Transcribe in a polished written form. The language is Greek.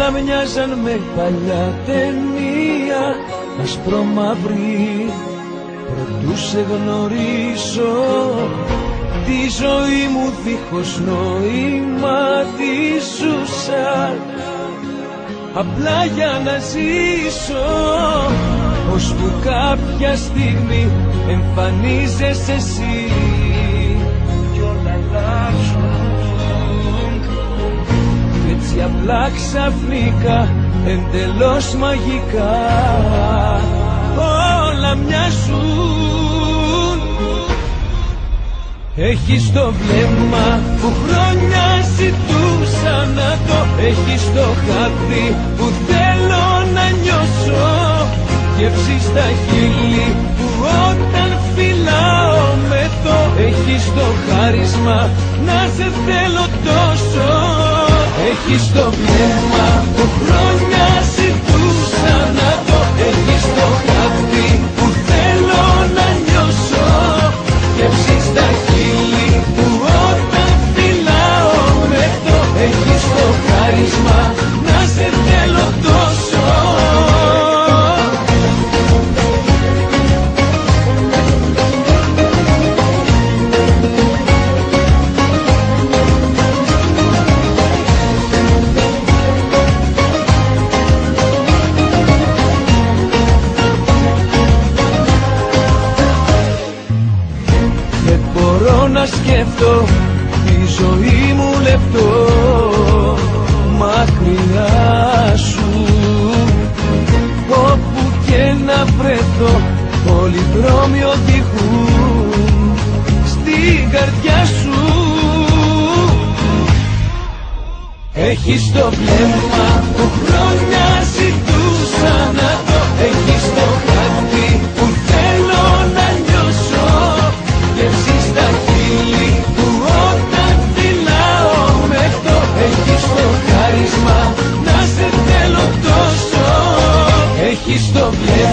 Όλα μοιάζαν με παλιά ταινία, ασπρομαύρη. Προτού σε γνωρίσω, τη ζωή μου δίχως νόημα τη ζούσα, απλά για να ζήσω. Ώσπου κάποια στιγμή εμφανίζεσαι εσύ κι όλα αλλάζουν. Κι έτσι απλά ξαφνικά, εντελώς μαγικά, όλα μοιάζουν. Έχεις το βλέμμα που χρόνια ζητούσα να το, έχεις το χάδι που θέλω να νιώσω, γεύσεις στα χείλη που όταν φυλάω με το, έχεις το χάρισμα να σε θέλω τόσο. Έχεις το βλέμμα που χρόνια ζητούσα να το, έχεις το χάδι που θέλω να νιώσω, γεύσεις στα χείλη που όταν φυλάω με το, έχεις το χάρισμα να σε θέλω τόσο. Να σκέφτω τη ζωή μου λεπτό μακριά σου, όπου και να βρεθώ όλοι οι δρόμοι οδηγούν στην καρδιά σου. Έχεις το βλέμμα που χρόνια ζητούσα να το, έχεις το χάδι που θέλω να νιώσω, γεύσεις στα χείλη που όταν φυλάω με το, έχεις το χάρισμα να σε θέλω τόσο. Έχεις το βλέμμα